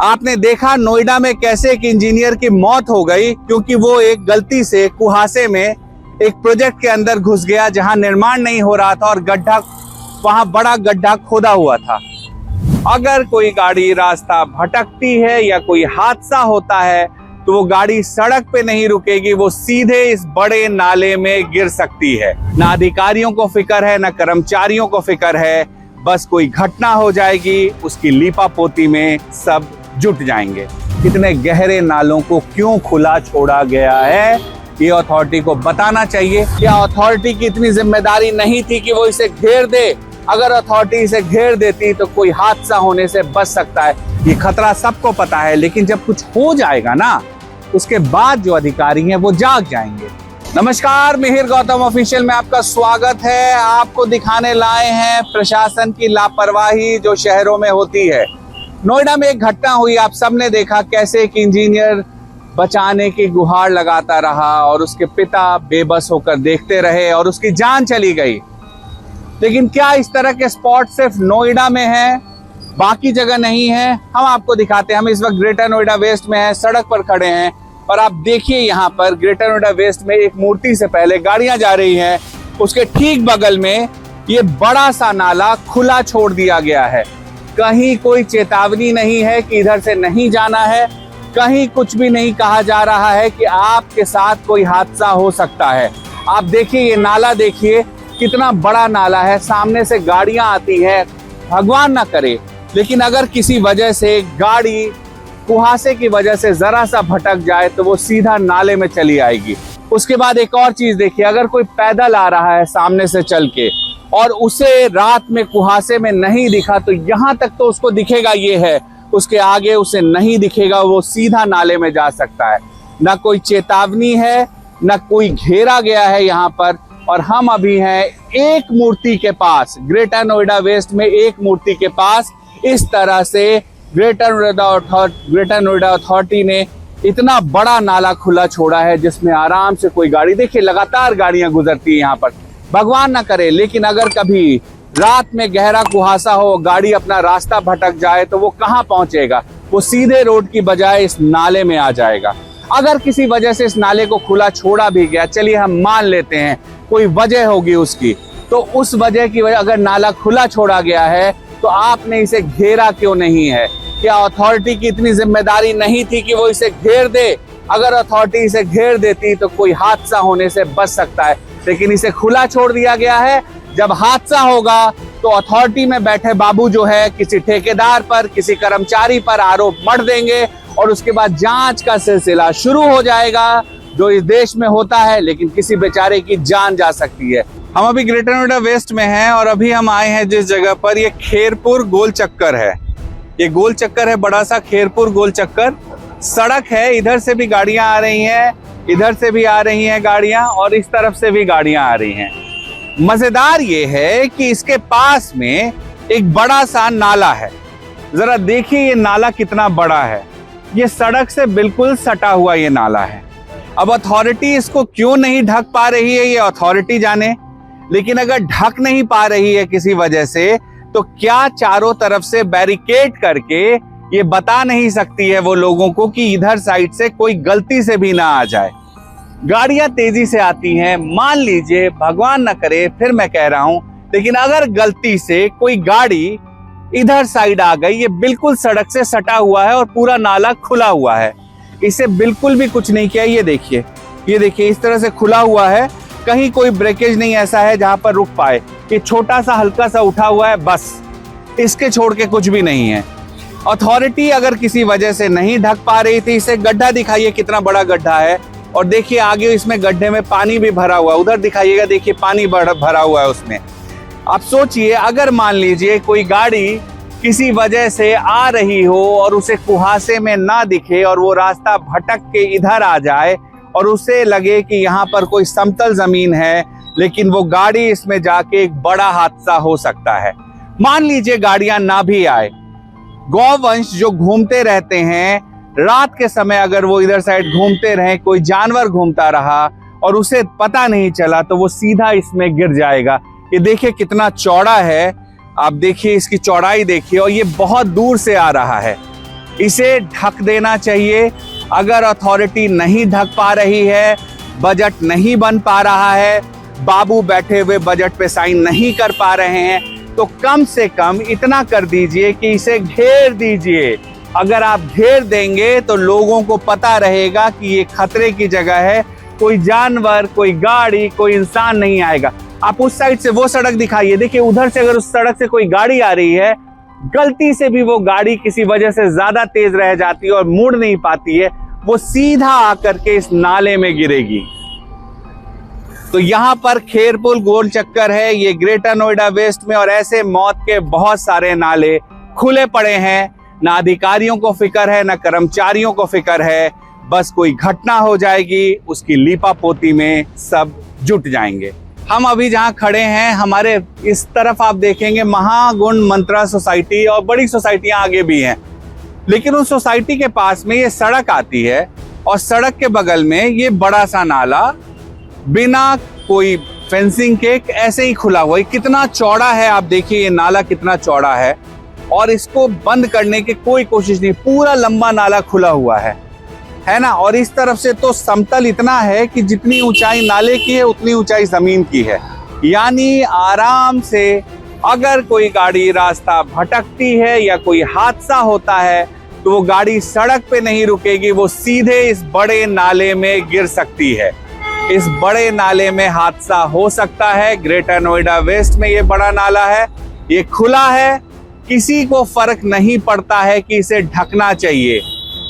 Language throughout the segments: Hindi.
आपने देखा नोएडा में कैसे एक इंजीनियर की मौत हो गई क्योंकि वो एक गलती से कुहासे में एक प्रोजेक्ट के अंदर घुस गया जहां निर्माण नहीं हो रहा था और वहां बड़ा गड्ढा खोदा हुआ था। अगर कोई गाड़ी रास्ता भटकती है या कोई हादसा होता है तो वो गाड़ी सड़क पे नहीं रुकेगी, वो सीधे इस बड़े नाले में गिर सकती है। ना अधिकारियों को फिक्र है, ना कर्मचारियों को फिक्र है, बस कोई घटना हो जाएगी, उसकी लीपापोती में सब जुट जाएंगे। इतने गहरे नालों को क्यों खुला छोड़ा गया है, ये अथॉरिटी को बताना चाहिए। क्या अथॉरिटी की इतनी जिम्मेदारी नहीं थी कि वो इसे घेर दे? अगर अथॉरिटी इसे घेर देती तो कोई हादसा होने से बच सकता है। ये खतरा सबको पता है, लेकिन जब कुछ हो जाएगा ना, उसके बाद जो अधिकारी हैं वो जाग जाएंगे। नमस्कार, मिहिर गौतम ऑफिशियल में आपका स्वागत है। आपको दिखाने लाए हैं प्रशासन की लापरवाही जो शहरों में होती है। नोएडा में एक घटना हुई, आप सबने देखा कैसे एक इंजीनियर बचाने की गुहार लगाता रहा और उसके पिता बेबस होकर देखते रहे और उसकी जान चली गई। लेकिन क्या इस तरह के स्पॉट सिर्फ नोएडा में हैं, बाकी जगह नहीं है? हम आपको दिखाते हैं। हम इस वक्त ग्रेटर नोएडा वेस्ट में हैं, सड़क पर खड़े हैं और आप देखिए यहाँ पर ग्रेटर नोएडा वेस्ट में एक मूर्ति से पहले गाड़ियां जा रही हैं, उसके ठीक बगल में ये बड़ा सा नाला खुला छोड़ दिया गया है। कहीं कोई चेतावनी नहीं है कि इधर से नहीं जाना है, कहीं कुछ भी नहीं कहा जा रहा है कि आपके साथ कोई हादसा हो सकता है। आप देखिए ये नाला, देखिए कितना बड़ा नाला है, सामने से गाड़ियां आती है, भगवान ना करे लेकिन अगर किसी वजह से गाड़ी कुहासे की वजह से जरा सा भटक जाए तो वो सीधा नाले में चली आएगी। उसके बाद एक और चीज देखिए, अगर कोई पैदल आ रहा है सामने से चल के और उसे रात में कुहासे में नहीं दिखा तो यहाँ तक तो उसको दिखेगा ये है, उसके आगे उसे नहीं दिखेगा, वो सीधा नाले में जा सकता है। ना कोई चेतावनी है, ना कोई घेरा गया है यहाँ पर। और हम अभी हैं एक मूर्ति के पास, ग्रेटर नोएडा वेस्ट में एक मूर्ति के पास। इस तरह से ग्रेटर नोएडा अथॉरिटी ने इतना बड़ा नाला खुला छोड़ा है जिसमें आराम से कोई गाड़ी, देखिए लगातार गाड़ियां गुजरती है यहाँ पर। भगवान ना करे लेकिन अगर कभी रात में गहरा कुहासा हो, गाड़ी अपना रास्ता भटक जाए तो वो कहाँ पहुंचेगा? वो सीधे रोड की बजाय इस नाले में आ जाएगा। अगर किसी वजह से इस नाले को खुला छोड़ा भी गया, चलिए हम मान लेते हैं कोई वजह होगी उसकी, तो उस वजह की वजह अगर नाला खुला छोड़ा गया है तो आपने इसे घेरा क्यों नहीं है? क्या अथॉरिटी की इतनी जिम्मेदारी नहीं थी कि वो इसे घेर दे? अगर अथॉरिटी इसे घेर देती तो कोई हादसा होने से बच सकता है, लेकिन इसे खुला छोड़ दिया गया है। जब हादसा होगा तो अथॉरिटी में बैठे बाबू जो है किसी ठेकेदार पर, किसी कर्मचारी पर आरोप मढ़ देंगे और उसके बाद जांच का सिलसिला शुरू हो जाएगा जो इस देश में होता है, लेकिन किसी बेचारे की जान जा सकती है। हम अभी ग्रेटर नोएडा वेस्ट में हैं और अभी हम आए हैं जिस जगह पर, ये खेरपुर गोल चक्कर है। ये गोल चक्कर है, बड़ा सा खेरपुर गोल चक्कर। सड़क है, इधर से भी गाड़ियां आ रही हैं, इधर से भी आ रही हैं गाड़ियां और इस तरफ से भी गाड़ियां आ रही हैं। मजेदार ये है कि इसके पास में एक बड़ा सा नाला है। जरा देखिए ये नाला कितना बड़ा है, ये सड़क से बिल्कुल सटा हुआ ये नाला है। अब अथॉरिटी इसको क्यों नहीं ढक पा रही है ये अथॉरिटी जाने, लेकिन अगर ढक नहीं पा रही है किसी वजह से तो क्या चारों तरफ से बैरिकेड करके ये बता नहीं सकती है वो लोगों को कि इधर साइड से कोई गलती से भी ना आ जाए? गाड़ियां तेजी से आती हैं, मान लीजिए भगवान ना करे, फिर मैं कह रहा हूं, लेकिन अगर गलती से कोई गाड़ी इधर साइड आ गई, ये बिल्कुल सड़क से सटा हुआ है और पूरा नाला खुला हुआ है, इसे बिल्कुल भी कुछ नहीं किया। ये देखिए इस तरह से खुला हुआ है, कहीं कोई ब्रेकेज नहीं ऐसा है जहां पर रुक पाए। ये छोटा सा हल्का सा उठा हुआ है, बस इसके छोड़ के कुछ भी नहीं है। अथॉरिटी अगर किसी वजह से नहीं ढक पा रही थी, इसे गड्ढा दिखाइए कितना बड़ा गड्ढा है और देखिए आगे इसमें गड्ढे में पानी भी भरा हुआ है, उधर दिखाइएगा, देखिए पानी भरा हुआ है उसमें। आप सोचिए अगर मान लीजिए कोई गाड़ी किसी वजह से आ रही हो और उसे कुहासे में ना दिखे और वो रास्ता भटक के इधर आ जाए और उसे लगे कि यहाँ पर कोई समतल जमीन है, लेकिन वो गाड़ी इसमें जाके एक बड़ा हादसा हो सकता है। मान लीजिए गाड़ियां ना भी आए, गौवंश जो घूमते रहते हैं रात के समय, अगर वो इधर साइड घूमते रहे, कोई जानवर घूमता रहा और उसे पता नहीं चला तो वो सीधा इसमें गिर जाएगा। ये देखिए कितना चौड़ा है, आप देखिए इसकी चौड़ाई देखिए, और ये बहुत दूर से आ रहा है। इसे ढक देना चाहिए। अगर अथॉरिटी नहीं ढक पा रही है, बजट नहीं बन पा रहा है, बाबू बैठे हुए बजट पे साइन नहीं कर पा रहे हैं, तो कम से कम इतना कर दीजिए कि इसे घेर दीजिए। अगर आप घेर देंगे तो लोगों को पता रहेगा कि ये खतरे की जगह है, कोई जानवर, कोई गाड़ी, कोई इंसान नहीं आएगा। आप उस साइड से वो सड़क दिखाइए, देखिए उधर से अगर उस सड़क से कोई गाड़ी आ रही है, गलती से भी वो गाड़ी किसी वजह से ज्यादा तेज रह जाती है और मुड़ नहीं पाती है, वो सीधा आकर के इस नाले में गिरेगी। तो यहाँ पर खेरपुल गोल चक्कर है, ये ग्रेटर नोएडा वेस्ट में, और ऐसे मौत के बहुत सारे नाले खुले पड़े हैं। ना अधिकारियों को फिक्र है, ना कर्मचारियों को फिक्र है, बस कोई घटना हो जाएगी, उसकी लीपापोती में सब जुट जाएंगे। हम अभी जहाँ खड़े हैं, हमारे इस तरफ आप देखेंगे महागुण मंत्रा सोसाइटी और बड़ी सोसाइटियां आगे भी हैं, लेकिन उस सोसाइटी के पास में ये सड़क आती है और सड़क के बगल में ये बड़ा सा नाला बिना कोई फेंसिंग के ऐसे ही खुला हुआ है। कितना चौड़ा है आप देखिए, ये नाला कितना चौड़ा है, और इसको बंद करने की कोई कोशिश नहीं, पूरा लंबा नाला खुला हुआ है ना। और इस तरफ से तो समतल इतना है कि जितनी ऊंचाई नाले की है उतनी ऊंचाई जमीन की है, यानी आराम से अगर कोई गाड़ी रास्ता भटकती है या कोई हादसा होता है तो वो गाड़ी सड़क पे नहीं रुकेगी, वो सीधे इस बड़े नाले में गिर सकती है। इस बड़े नाले में हादसा हो सकता है। ग्रेटर नोएडा वेस्ट में ये बड़ा नाला है, ये खुला है, किसी को फर्क नहीं पड़ता है कि इसे ढकना चाहिए।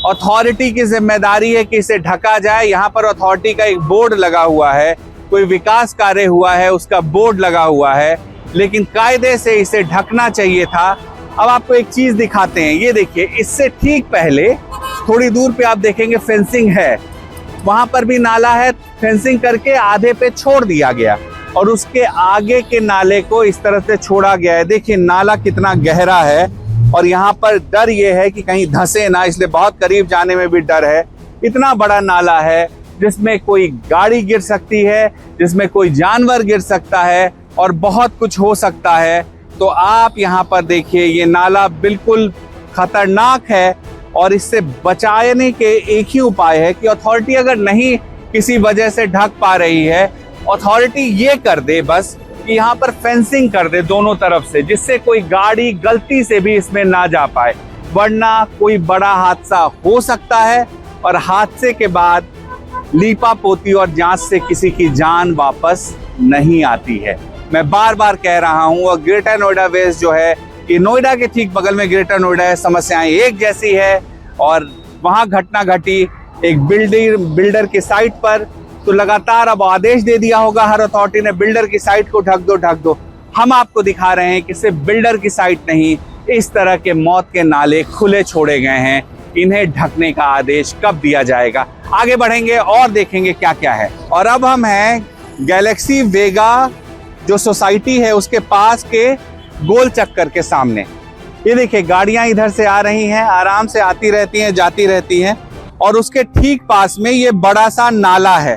अथॉरिटी की जिम्मेदारी है कि इसे ढका जाए। यहाँ पर अथॉरिटी का एक बोर्ड लगा हुआ है, कोई विकास कार्य हुआ है उसका बोर्ड लगा हुआ है, लेकिन कायदे से इसे ढकना चाहिए था। अब आपको एक चीज दिखाते हैं, ये देखिए, इससे ठीक पहले थोड़ी दूर पे आप देखेंगे फेंसिंग है, वहां पर भी नाला है, फेंसिंग करके आधे पे छोड़ दिया गया और उसके आगे के नाले को इस तरह से छोड़ा गया है। देखिए नाला कितना गहरा है, और यहाँ पर डर ये है कि कहीं धंसे ना, इसलिए बहुत करीब जाने में भी डर है। इतना बड़ा नाला है जिसमें कोई गाड़ी गिर सकती है, जिसमें कोई जानवर गिर सकता है और बहुत कुछ हो सकता है। तो आप यहाँ पर देखिए, ये नाला बिल्कुल खतरनाक है और इससे बचाने के एक ही उपाय है कि अथॉरिटी अगर नहीं किसी वजह से ढक पा रही है, अथॉरिटी ये कर दे बस कि यहाँ पर फेंसिंग कर दे दोनों तरफ से, जिससे कोई गाड़ी गलती से भी इसमें ना जा पाए, वरना कोई बड़ा हादसा हो सकता है और हादसे के बाद लीपापोती और जांच से किसी की जान वापस नहीं आती है। मैं बार बार कह रहा हूँ, और ग्रेटर नोएडा वेस्ट जो है, ये नोएडा के ठीक बगल में ग्रेटर नोएडा है, समस्याएं एक जैसी है। और वहाँ घटना घटी एक बिल्डर की साइट पर, तो लगातार अब आदेश दे दिया होगा हर अथॉरिटी ने, बिल्डर की साइट को ढक दो ढक दो। हम आपको दिखा रहे हैं कि सिर्फ बिल्डर की साइट नहीं, इस तरह के मौत के नाले खुले छोड़े गए हैं, इन्हें ढकने का आदेश कब दिया जाएगा। आगे बढ़ेंगे और देखेंगे क्या क्या है। और अब हम हैं गैलेक्सी वेगा जो सोसाइटी है उसके पास के गोल चक्कर के सामने। ये देखिए गाड़ियां इधर से आ रही हैं, आराम से आती रहती हैं, जाती रहती हैं, और उसके ठीक पास में ये बड़ा सा नाला है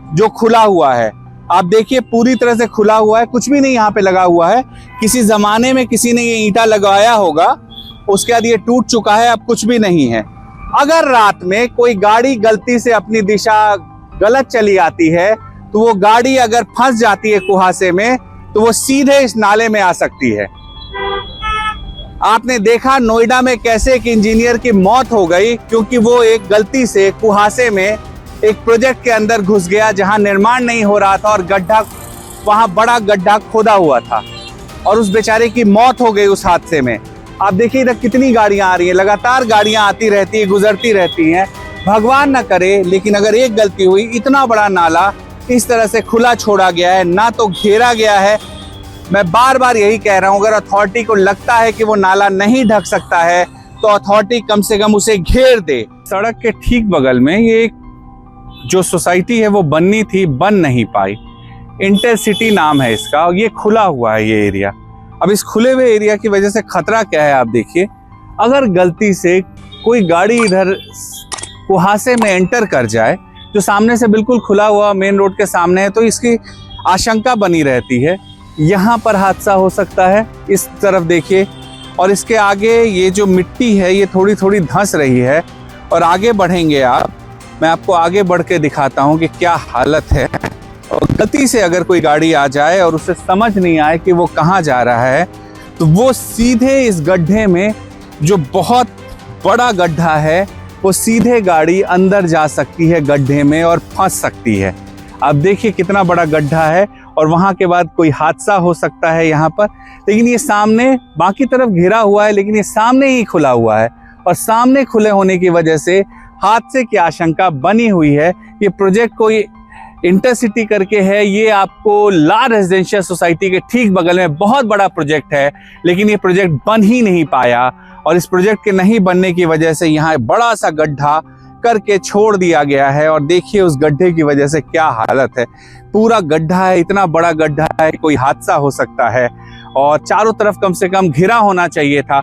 जो खुला हुआ है। आप देखिए पूरी तरह से खुला हुआ है, कुछ भी नहीं यहाँ पे लगा हुआ है। किसी जमाने में किसी ने ये ईंटा लगाया होगा, उसके बाद ये टूट चुका है, अब कुछ भी नहीं है। अगर रात में कोई गाड़ी गलती से अपनी दिशा गलत चली आती है तो वो गाड़ी अगर फंस जाती है कुहासे में तो वो सीधे इस नाले में आ सकती है। आपने देखा नोएडा में कैसे एक इंजीनियर की मौत हो गई क्योंकि वो एक गलती से कुहासे में एक प्रोजेक्ट के अंदर घुस गया जहां निर्माण नहीं हो रहा था और गड्ढा, वहां बड़ा गड्ढा खोदा हुआ था और उस बेचारे की मौत हो गई उस हादसे में। आप देखिए इधर कितनी गाड़ियां आ रही हैं, लगातार गाड़ियां आती रहती है, गुजरती रहती हैं। भगवान ना करे, लेकिन अगर एक गलती हुई, इतना बड़ा नाला इस तरह से खुला छोड़ा गया है, ना तो घेरा गया है। मैं बार बार यही कह रहा हूं, अगर अथॉरिटी को लगता है कि वो नाला नहीं ढक सकता है तो अथॉरिटी कम से कम उसे घेर दे। सड़क के ठीक बगल में ये एक जो सोसाइटी है वो बननी थी, बन नहीं पाई। इंटरसिटी नाम है इसका, और ये खुला हुआ है ये एरिया। अब इस खुले हुए एरिया की वजह से खतरा क्या है आप देखिए, अगर गलती से कोई गाड़ी इधर कुहासे में एंटर कर जाए जो सामने से बिल्कुल खुला हुआ मेन रोड के सामने है, तो इसकी आशंका बनी रहती है यहाँ पर हादसा हो सकता है। इस तरफ देखिए और इसके आगे ये जो मिट्टी है ये थोड़ी थोड़ी धंस रही है। और आगे बढ़ेंगे आप, मैं आपको आगे बढ़ के दिखाता हूँ कि क्या हालत है। और गलती से अगर कोई गाड़ी आ जाए और उसे समझ नहीं आए कि वो कहाँ जा रहा है, तो वो सीधे इस गड्ढे में, जो बहुत बड़ा गड्ढा है, वो सीधे गाड़ी अंदर जा सकती है गड्ढे में और फंस सकती है। अब देखिए कितना बड़ा गड्ढा है और वहां के बाद कोई हादसा हो सकता है यहाँ पर। लेकिन ये सामने बाकी तरफ घिरा हुआ है, लेकिन ये सामने ही खुला हुआ है और सामने खुले होने की वजह से हादसे की आशंका बनी हुई है। ये प्रोजेक्ट कोई इंटरसिटी करके है, ये आपको ला रेजिडेंशियल सोसाइटी के ठीक बगल में बहुत बड़ा प्रोजेक्ट है, लेकिन ये प्रोजेक्ट बन ही नहीं पाया। और इस प्रोजेक्ट के नहीं बनने की वजह से यहाँ बड़ा सा गड्ढा करके छोड़ दिया गया है। और देखिए उस गड्ढे की वजह से क्या हालत है। पूरा गड्ढा है, इतना बड़ा गड्ढा है, कोई हादसा हो सकता है। और चारों तरफ कम से कम घिरा होना चाहिए था,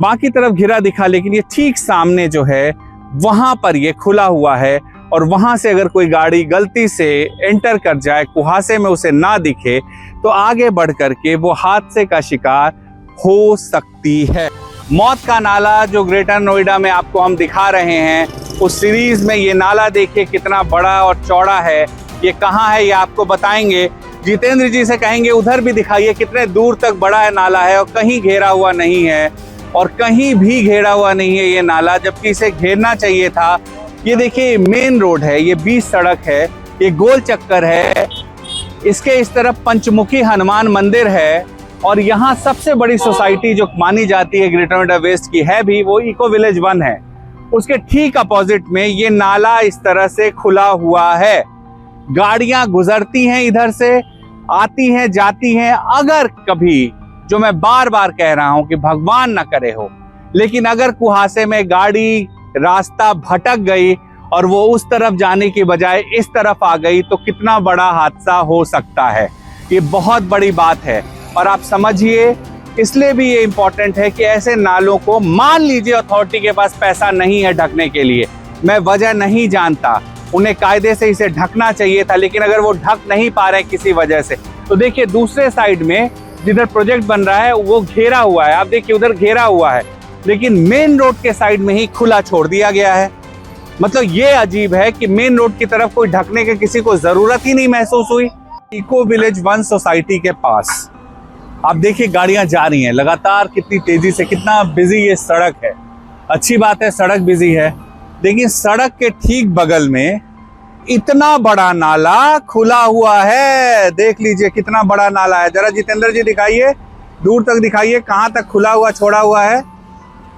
बाकी तरफ घिरा दिखा, लेकिन ये ठीक सामने जो है वहां पर ये खुला हुआ है। और वहां से अगर कोई गाड़ी गलती से एंटर कर जाए, कुहासे में उसे ना दिखे, तो आगे बढ़ करके वो हादसे का शिकार हो सकती है। मौत का नाला जो ग्रेटर नोएडा में आपको हम दिखा रहे हैं, उस सीरीज में ये नाला देखिए कितना बड़ा और चौड़ा है। ये कहाँ है ये आपको बताएंगे। जितेंद्र जी से कहेंगे उधर भी दिखाइए कितने दूर तक बड़ा है नाला है, और कहीं घेरा हुआ नहीं है, और कहीं भी घेरा हुआ नहीं है ये नाला, जबकि इसे घेरना चाहिए था। ये देखिए मेन रोड है, ये बीच सड़क है, ये गोल चक्कर है, इसके इस तरफ पंचमुखी हनुमान मंदिर है। और यहाँ सबसे बड़ी सोसाइटी जो मानी जाती है ग्रेटर नोएडा वेस्ट की है भी, वो इको विलेज 1 है। उसके ठीक अपोजिट में ये नाला इस तरह से खुला हुआ है। गाड़ियां गुजरती हैं इधर से, आती हैं जाती हैं। अगर कभी, जो मैं बार बार कह रहा हूं कि भगवान ना करे हो, लेकिन अगर कुहासे में गाड़ी रास्ता भटक गई और वो उस तरफ जाने की बजाय इस तरफ आ गई, तो कितना बड़ा हादसा हो सकता है। ये बहुत बड़ी बात है। और आप समझिए, इसलिए भी ये इंपॉर्टेंट है कि ऐसे नालों को, मान लीजिए अथॉरिटी के पास पैसा नहीं है ढकने के लिए, मैं वजह नहीं जानता, उन्हें कायदे से इसे ढकना चाहिए था, लेकिन अगर वो ढक नहीं पा रहे किसी वजह से, तो देखिए दूसरे साइड में जिधर प्रोजेक्ट बन रहा है वो घेरा हुआ है। आप देखिए उधर घेरा हुआ है, लेकिन मेन रोड के साइड में ही खुला छोड़ दिया गया है। मतलब ये अजीब है कि मेन रोड की तरफ कोई ढकने की किसी को जरूरत ही नहीं महसूस हुई। इको विलेज 1 सोसाइटी के पास आप देखिए गाड़ियां जा रही हैं लगातार, कितनी तेजी से, कितना बिजी ये सड़क है। अच्छी बात है सड़क बिजी है, लेकिन सड़क के ठीक बगल में इतना बड़ा नाला खुला हुआ है। देख लीजिए कितना बड़ा नाला है। जरा जितेंद्र जी दिखाइए, दूर तक दिखाइए कहाँ तक खुला हुआ छोड़ा हुआ है।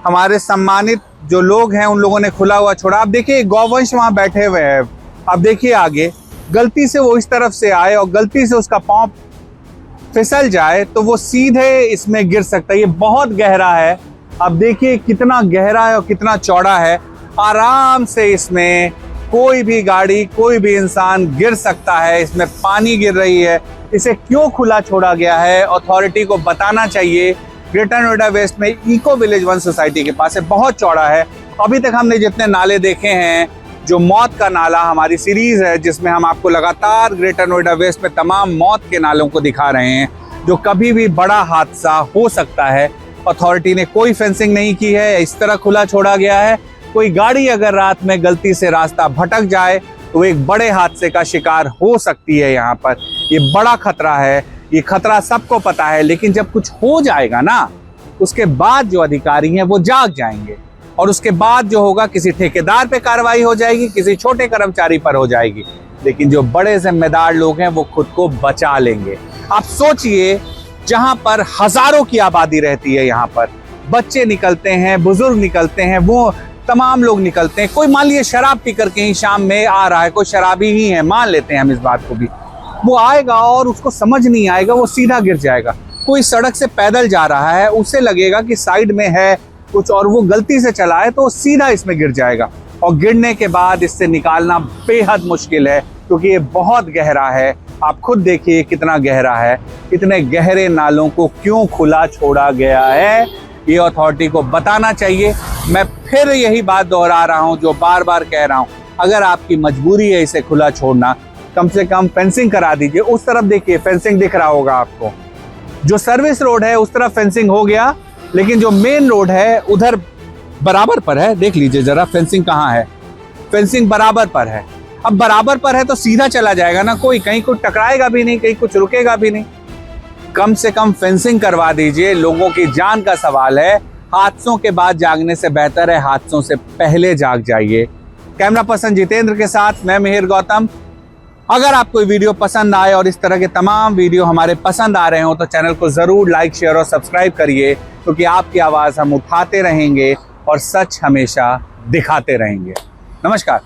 हमारे सम्मानित जो लोग हैं उन लोगों ने खुला हुआ छोड़ा। आप देखिए गौवंश वहां बैठे हुए हैं। आप देखिए आगे, गलती से वो इस तरफ से आए और गलती से उसका पांव फिसल जाए तो वो सीधे इसमें गिर सकता है। ये बहुत गहरा है। अब देखिए कितना गहरा है और कितना चौड़ा है। आराम से इसमें कोई भी गाड़ी, कोई भी इंसान गिर सकता है। इसमें पानी गिर रही है। इसे क्यों खुला छोड़ा गया है, अथॉरिटी को बताना चाहिए। ग्रेटर नोएडा वेस्ट में इको विलेज 1 सोसाइटी के पास है, बहुत चौड़ा है। अभी तक हमने जितने नाले देखे हैं, जो मौत का नाला हमारी सीरीज है जिसमें हम आपको लगातार ग्रेटर नोएडा वेस्ट में तमाम मौत के नालों को दिखा रहे हैं, जो कभी भी बड़ा हादसा हो सकता है। अथॉरिटी ने कोई फेंसिंग नहीं की है, इस तरह खुला छोड़ा गया है। कोई गाड़ी अगर रात में गलती से रास्ता भटक जाए तो एक बड़े हादसे का शिकार हो सकती है। यहाँ पर ये बड़ा खतरा है, ये खतरा सबको पता है, लेकिन जब कुछ हो जाएगा ना, उसके बाद जो अधिकारी हैं वो जाग जाएंगे और उसके बाद जो होगा किसी ठेकेदार पे कार्रवाई हो जाएगी, किसी छोटे कर्मचारी पर हो जाएगी, लेकिन जो बड़े जिम्मेदार लोग हैं वो खुद को बचा लेंगे। आप सोचिए, जहां पर हजारों की आबादी रहती है, यहाँ पर बच्चे निकलते हैं, बुजुर्ग निकलते हैं, वो तमाम लोग निकलते हैं। कोई मान लीजिए शराब पी करके ही शाम में आ रहा है, कोई शराबी ही है, मान लेते हैं हम इस बात को भी, वो आएगा और उसको समझ नहीं आएगा, वो सीधा गिर जाएगा। कोई सड़क से पैदल जा रहा है, उसे लगेगा कि साइड में है कुछ और वो गलती से चला है, तो वो सीधा इसमें गिर जाएगा। और गिरने के बाद इससे निकालना बेहद मुश्किल है, क्योंकि ये बहुत गहरा है। आप खुद देखिए कितना गहरा है। इतने गहरे नालों को क्यों खुला छोड़ा गया है, ये अथॉरिटी को बताना चाहिए। मैं फिर यही बात दोहरा रहा हूँ जो बार बार कह रहा हूँ, अगर आपकी मजबूरी है इसे खुला छोड़ना, कम से कम फेंसिंग करा दीजिए। उस तरफ देखिए फेंसिंग दिख रहा होगा आपको, जो सर्विस रोड है उस तरफ फेंसिंग हो गया, लेकिन जो मेन रोड है उधर बराबर पर है। देख लीजिए जरा फेंसिंग कहाँ है, फेंसिंग बराबर पर है। अब बराबर पर है तो सीधा चला जाएगा ना, कोई कहीं कुछ टकराएगा भी नहीं, कहीं कुछ रुकेगा भी नहीं। कम से कम फेंसिंग करवा दीजिए, लोगों की जान का सवाल है। हादसों के बाद जागने से बेहतर है हादसों से पहले जाग जाइए। कैमरा पर्सन जितेंद्र के साथ मैं मिहिर गौतम। अगर आपको वीडियो पसंद आए और इस तरह के तमाम वीडियो हमारे पसंद आ रहे हो तो चैनल को जरूर लाइक, शेयर और सब्सक्राइब करिए, क्योंकि आपकी आवाज हम उठाते रहेंगे और सच हमेशा दिखाते रहेंगे। नमस्कार।